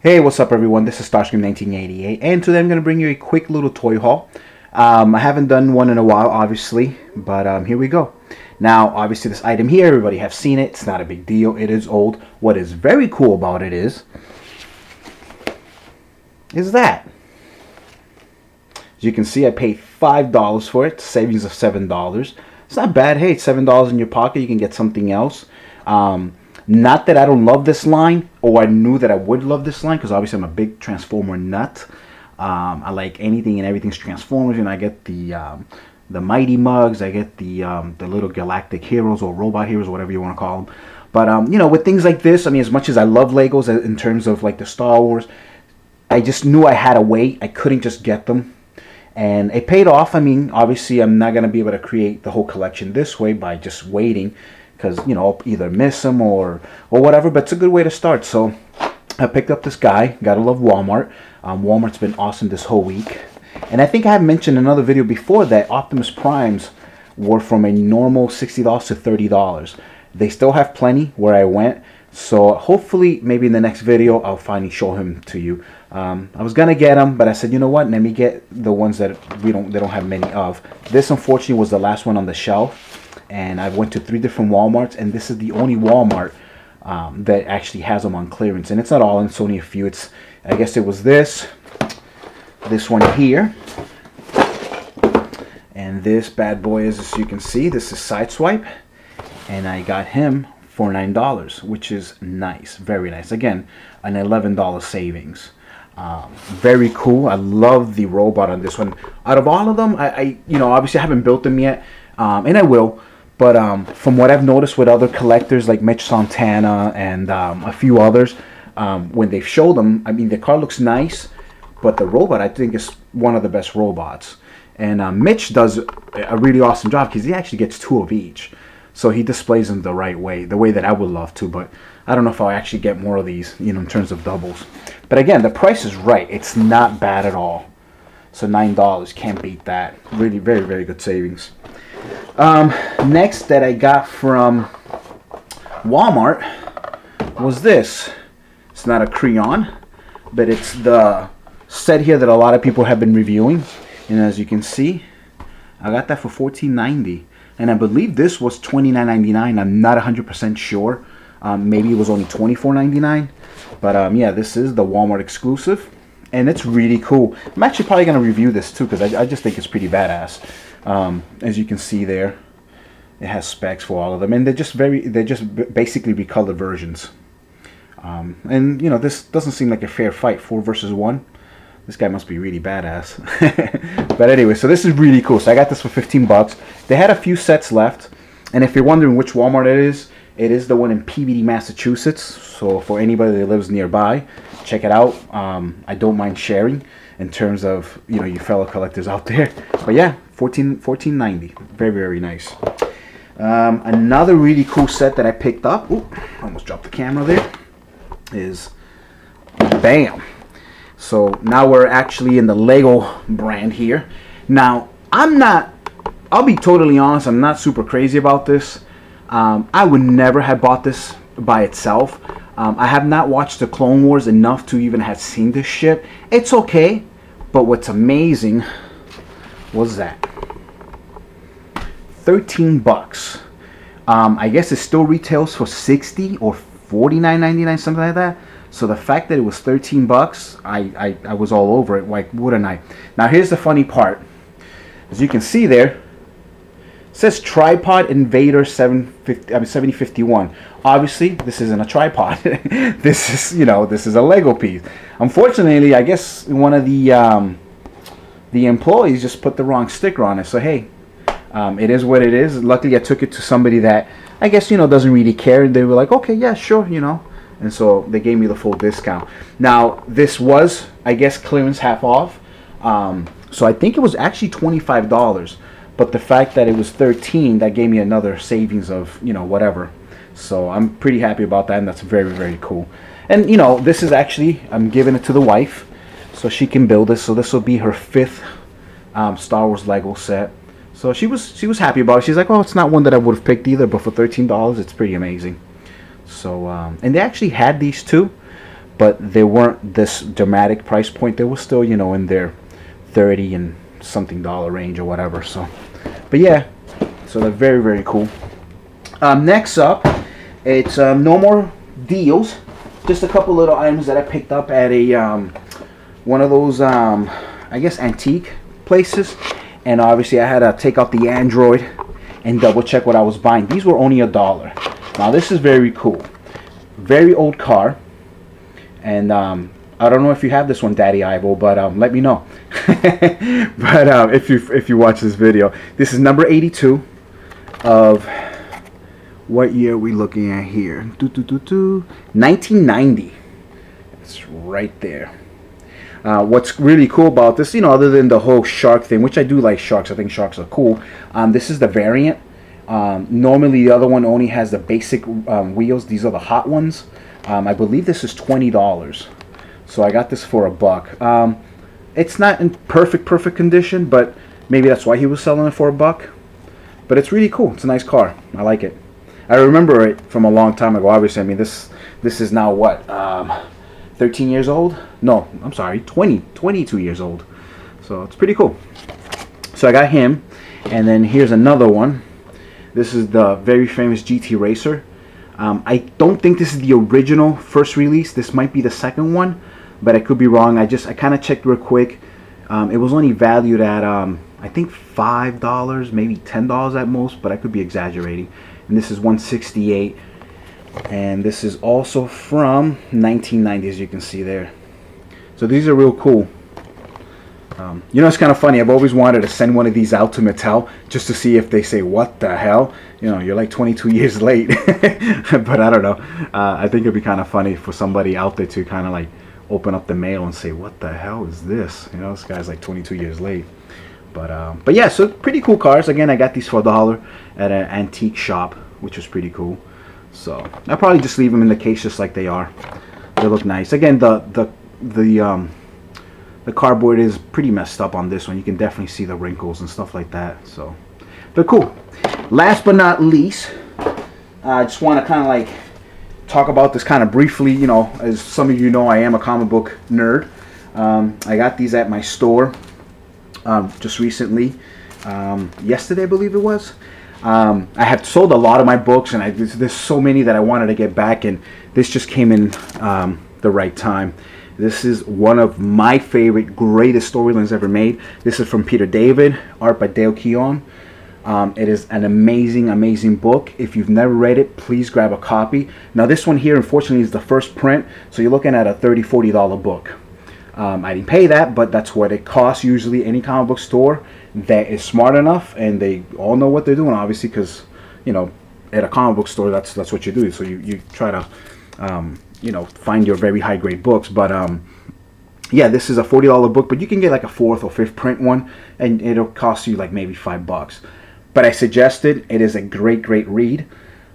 Hey, what's up everyone? This is Starscream 1988 and today I'm going to bring you a quick little toy haul. I haven't done one in a while obviously, but here we go. Now obviously this item here, everybody have seen it. It's not a big deal. It is old. What is very cool about it is that. As you can see, I paid $5 for it, savings of $7. It's not bad. Hey, it's $7 in your pocket. You can get something else. Not that I don't love this line, or I knew that I would love this line, because obviously I'm a big Transformer nut. I like anything and everything's Transformers, and I get the Mighty Mugs, I get the little Galactic Heroes or Robot Heroes, whatever you want to call them. But you know, with things like this, I mean, as much as I love Legos in terms of like the Star Wars, I just knew I had to wait. I couldn't just get them. And it paid off. I mean, obviously I'm not going to be able to create the whole collection this way by just waiting, because, you know, I'll either miss them or whatever, but it's a good way to start. So I picked up this guy. Gotta love Walmart. Walmart's been awesome this whole week. And I think I have mentioned in another video before that Optimus Primes were from a normal $60 to $30. They still have plenty where I went. So hopefully maybe in the next video I'll finally show him to you. I was gonna get them, but I said, you know what, let me get the ones that they don't have many of. This unfortunately was the last one on the shelf. And I went to 3 different Walmarts, and this is the only Walmart that actually has them on clearance. And it's not all, and it's only a few. It's, I guess it was this one here, and this bad boy is, as you can see, this is Sideswipe, and I got him for $9, which is nice, very nice. Again, an $11 savings. Very cool. I love the robot on this one. Out of all of them, I you know, obviously I haven't built them yet, and I will. But from what I've noticed with other collectors like Mitch Santana and a few others, when they've showed them, I mean, the car looks nice, but the robot, I think, is one of the best robots. And Mitch does a really awesome job because he actually gets 2 of each. So he displays them the right way, the way that I would love to. But I don't know if I'll actually get more of these, you know, in terms of doubles. But again, the price is right. It's not bad at all. So $9, can't beat that. Really, very, very good savings. Next that I got from Walmart was this. It's not a crayon, but it's the set here that a lot of people have been reviewing. And as you can see, I got that for $14.90. And I believe this was $29.99. I'm not 100% sure. Maybe it was only $24.99. But yeah, this is the Walmart exclusive. And it's really cool. I'm actually probably going to review this too, because I just think it's pretty badass. As you can see there, it has specs for all of them, and they're just basically recolored versions. And you know, this doesn't seem like a fair fight, 4 versus 1. This guy must be really badass. But anyway, so this is really cool. So I got this for 15 bucks. They had a few sets left, and if you're wondering which Walmart it is the one in Peabody, Massachusetts. So for anybody that lives nearby, check it out. I don't mind sharing in terms of, you know, you fellow collectors out there. But yeah, $14.90. Very, very nice. Another really cool set that I picked up, ooh, almost dropped the camera there, is BAM! So now we're actually in the Lego brand here. Now, I'll be totally honest, I'm not super crazy about this. I would never have bought this by itself. I have not watched the Clone Wars enough to even have seen this ship. It's okay, but what's amazing was that 13 bucks. I guess it still retails for 60 or 49.99, something like that. So the fact that it was 13 bucks, I was all over it. Why wouldn't I? Now here's the funny part. As you can see there, it says Tripod Invader 7051. Obviously, this isn't a tripod. This is, you know, this is a Lego piece. Unfortunately, I guess one of the employees just put the wrong sticker on it. So hey, it is what it is. Luckily, I took it to somebody that I guess, you know, doesn't really care. They were like, okay, yeah, sure, you know. And so they gave me the full discount. Now, this was, I guess, clearance half off. So I think it was actually $25. But the fact that it was 13, that gave me another savings of, you know, whatever. So I'm pretty happy about that, and that's very, very cool. And, you know, this is actually, I'm giving it to the wife so she can build this. So this will be her 5th Star Wars Lego set. So she was happy about it. She's like, oh, it's not one that I would have picked either, but for $13, it's pretty amazing. So, and they actually had these too, but they weren't this dramatic price point. They were still, you know, in their 30 and something dollar range or whatever. So, but yeah, so they're very, very cool. Next up, it's no more deals. Just a couple little items that I picked up at a one of those I guess antique places, and obviously I had to take out the Android and double check what I was buying. These were only $1. Now this is very cool. Very old car, and I don't know if you have this one, Daddy Ivo, but let me know. But if you watch this video, this is number 82 of what year are we looking at here? 1990. It's right there. What's really cool about this, you know, other than the whole shark thing, which I do like sharks, I think sharks are cool. This is the variant. Normally the other one only has the basic wheels. These are the hot ones. I believe this is $20. So I got this for $1. It's not in perfect condition, but maybe that's why he was selling it for $1. But it's really cool. It's a nice car. I like it. I remember it from a long time ago. Obviously, I mean, this is now what, 13 years old? No, I'm sorry, 22 years old. So it's pretty cool. So I got him, and then here's another one. This is the very famous GT Racer. I don't think this is the original first release. This might be the second one, but I could be wrong. I kind of checked real quick. It was only valued at I think $5, maybe $10 at most, but I could be exaggerating. And this is 168, and this is also from 1990, as you can see there. So these are real cool. You know, it's kind of funny. I've always wanted to send one of these out to Mattel just to see if they say, what the hell? You know, you're like 22 years late. But I don't know. I think it'd be kind of funny for somebody out there to kind of like open up the mail and say, what the hell is this? You know, this guy's like 22 years late. But yeah, so pretty cool cars. Again, I got these for $1 at an antique shop, which was pretty cool. So I'll probably just leave them in the case just like they are. They look nice. Again, the cardboard is pretty messed up on this one. You can definitely see the wrinkles and stuff like that. So, but cool. Last but not least, I just want to kind of like talk about this kind of briefly. You know, as some of you know, I am a comic book nerd. I got these at my store just recently, yesterday I believe it was. I had sold a lot of my books, and there's so many that I wanted to get back, and this just came in the right time. This is one of my favorite, greatest storylines ever made. This is from Peter David, art by Dale Keown. It is an amazing book. If you've never read it, please grab a copy. Now this one here, unfortunately, is the first print, so you're looking at a $30, $40 book. I didn't pay that, but that's what it costs usually. Any comic book store that is smart enough, and they all know what they're doing, obviously, because, you know, at a comic book store, that's what you do. So you try to you know, find your very high grade books. But yeah, this is a $40 book, but you can get like a 4th or 5th print one, and it'll cost you like maybe $5. But I suggest it. It is a great read.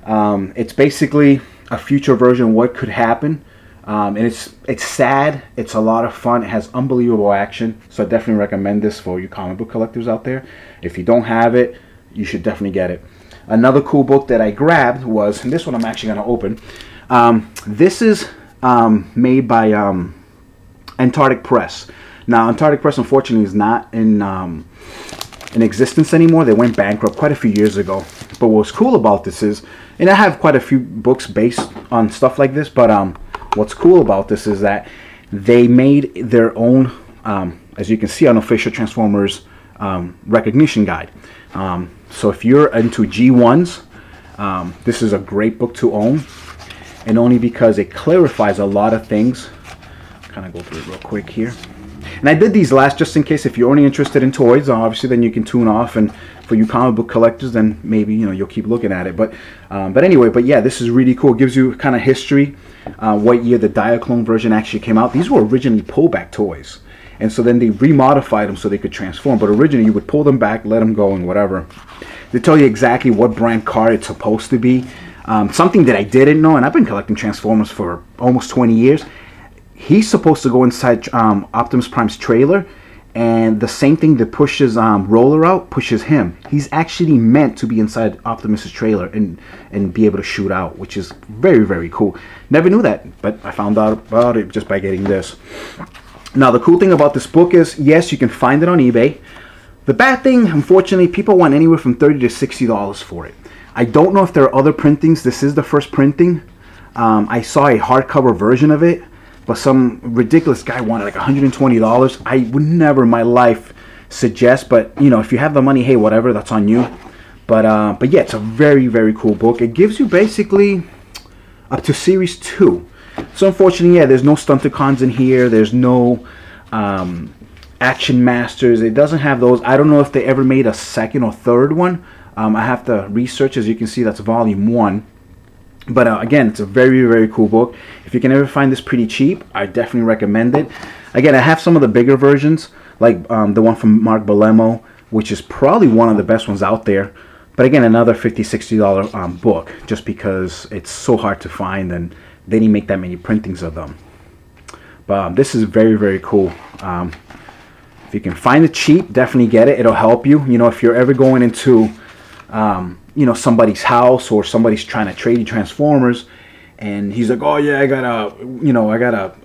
It's basically a future version of what could happen. And it's sad. It's a lot of fun. It has unbelievable action. So I definitely recommend this for you comic book collectors out there. If you don't have it, you should definitely get it. Another cool book that I grabbed was, and this one I'm actually going to open. This is made by Antarctic Press. Now, Antarctic Press, unfortunately, is not in existence anymore. They went bankrupt quite a few years ago. But what's cool about this is, and I have quite a few books based on stuff like this, but what's cool about this is that they made their own, as you can see, unofficial Transformers recognition guide. So if you're into G1s, this is a great book to own, and only because it clarifies a lot of things. Kind of go through it real quick here. And I did these last just in case if you're only interested in toys. Obviously, then you can tune off, and for you comic book collectors, then maybe, you know, you'll keep looking at it. But anyway, but yeah, this is really cool. It gives you kind of history, what year the Diaclone version actually came out. These were originally pullback toys, and so then they remodified them so they could transform. But originally, you would pull them back, let them go, and whatever. They tell you exactly what brand car it's supposed to be. Something that I didn't know, and I've been collecting Transformers for almost 20 years. He's supposed to go inside Optimus Prime's trailer, And the same thing that pushes Roller out pushes him. He's actually meant to be inside Optimus's trailer and be able to shoot out, which is very, very cool. Never knew that, but I found out about it just by getting this. Now, the cool thing about this book is, yes, you can find it on eBay. The bad thing, unfortunately, people want anywhere from $30 to $60 for it. I don't know if there are other printings. This is the first printing. I saw a hardcover version of it, but some ridiculous guy wanted like $120. I would never in my life suggest, but you know, if you have the money, hey, whatever, that's on you. But yeah, it's a very, very cool book. It gives you basically up to Series 2. So unfortunately, yeah, there's no Stunticons in here. There's no Action Masters. It doesn't have those. I don't know if they ever made a second or third one. I have to research. As you can see, that's Volume 1. But again, it's a very, very cool book. If you can ever find this pretty cheap, I definitely recommend it. Again, I have some of the bigger versions, like the one from Mark Bellomo, which is probably one of the best ones out there. But again, another $50, $60 book, just because it's so hard to find and they didn't make that many printings of them. But this is very, very cool. If you can find it cheap, definitely get it. It'll help you. You know, if you're ever going into you know, somebody's house or somebody's trying to trade you Transformers, and he's like, oh yeah, I got a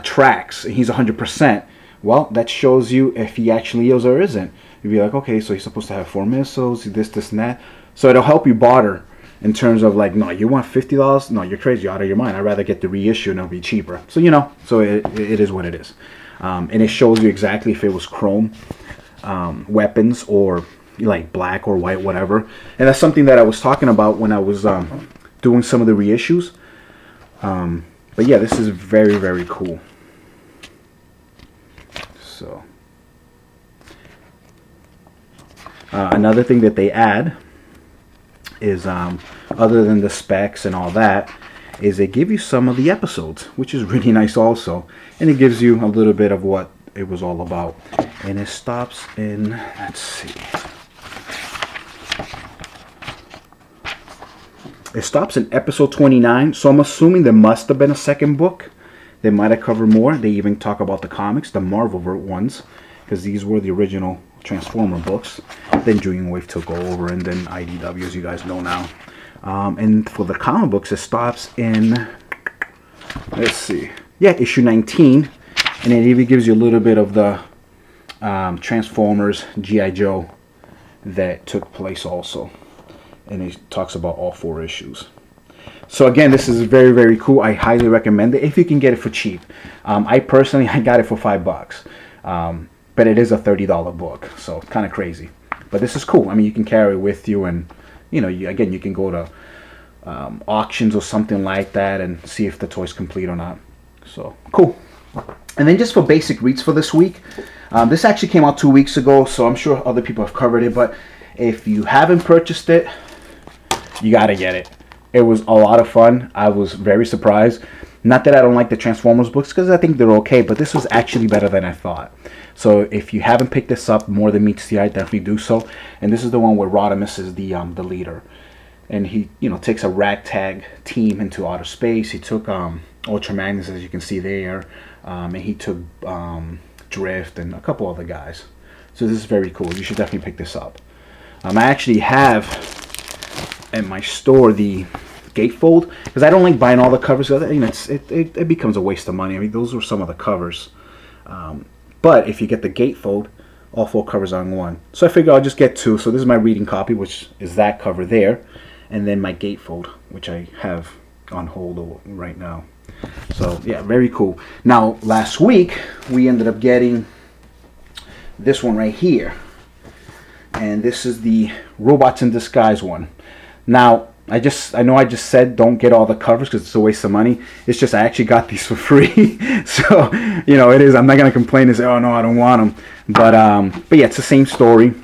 Trax, and he's 100%. Well, that shows you if he actually is or isn't. You'd be like, okay, so he's supposed to have 4 missiles, this, and that. So it'll help you barter in terms of like, no, you want $50? No, you're crazy, you're out of your mind. I'd rather get the reissue and it'll be cheaper. So, you know, so it is what it is. And it shows you exactly if it was chrome weapons or like black or white, whatever. And that's something that I was talking about when I was doing some of the reissues. But yeah, this is very, very cool. So another thing that they add is other than the specs and all that, is they give you some of the episodes, which is really nice also. And it gives you a little bit of what it was all about. And it stops in, let's see, it stops in episode 29, so I'm assuming there must have been a second book. They might have covered more. They even talk about the comics, the Marvel ones, because these were the original Transformer books. Then Dreamwave took over, and then IDW, as you guys know now. And for the comic books, it stops in, let's see, yeah, issue 19, and it even gives you a little bit of the Transformers G.I. Joe that took place also. And it talks about all 4 issues. So again, this is very, very cool. I highly recommend it if you can get it for cheap. I personally, I got it for $5. But it is a $30 book, so kind of crazy. But this is cool. I mean, you can carry it with you, and you know, again, you can go to auctions or something like that and see if the toy's complete or not. So cool. And then just for basic reads for this week, this actually came out 2 weeks ago, so I'm sure other people have covered it. But if you haven't purchased it, you gotta get it. It was a lot of fun. I was very surprised. Not that I don't like the Transformers books, because I think they're okay, but this was actually better than I thought. So if you haven't picked this up, More Than Meets the Eye, definitely do so. And this is the one where Rodimus is the leader, and he, you know, takes a ragtag team into outer space. He took Ultra Magnus, as you can see there, and he took Drift and a couple other guys. So this is very cool. You should definitely pick this up. I actually have at my store the gatefold, because I don't like buying all the covers. You know, it becomes a waste of money. I mean, those were some of the covers. But if you get the gatefold, all 4 covers are on one. So I figure I'll just get 2. So this is my reading copy, which is that cover there, and then my gatefold, which I have on hold right now. So yeah, very cool. Now last week we ended up getting this one right here, and this is the Robots in Disguise one. Now I know I just said don't get all the covers because it's a waste of money. It's just I actually got these for free. So, you know, it is. I'm not going to complain and say, oh no, I don't want them. But yeah, it's the same story.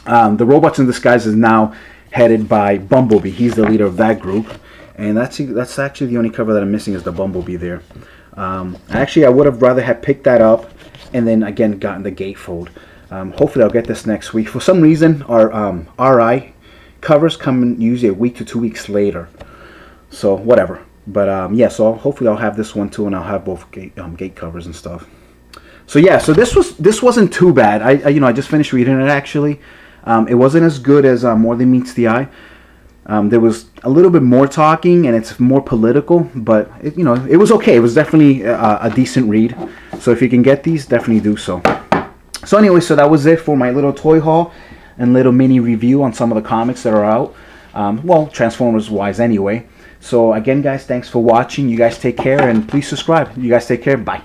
The Robots in Disguise is now headed by Bumblebee. He's the leader of that group. And that's actually the only cover that I'm missing is the Bumblebee there. Actually, I would have rather have picked that up and then again gotten the gatefold. Hopefully I'll get this next week. For some reason, our RI covers come in usually a week to 2 weeks later, so whatever. But yeah, so hopefully I'll have this one too, and I'll have both gate covers and stuff. So yeah, so this wasn't too bad. I just finished reading it actually. It wasn't as good as More Than Meets the Eye. There was a little bit more talking and it's more political, but it was okay. It was definitely a decent read. So if you can get these, definitely do so. So anyway, so that was it for my little toy haul and little mini review on some of the comics that are out. Well, Transformers wise anyway. So again, guys, thanks for watching. You guys take care and please subscribe. You guys take care. Bye.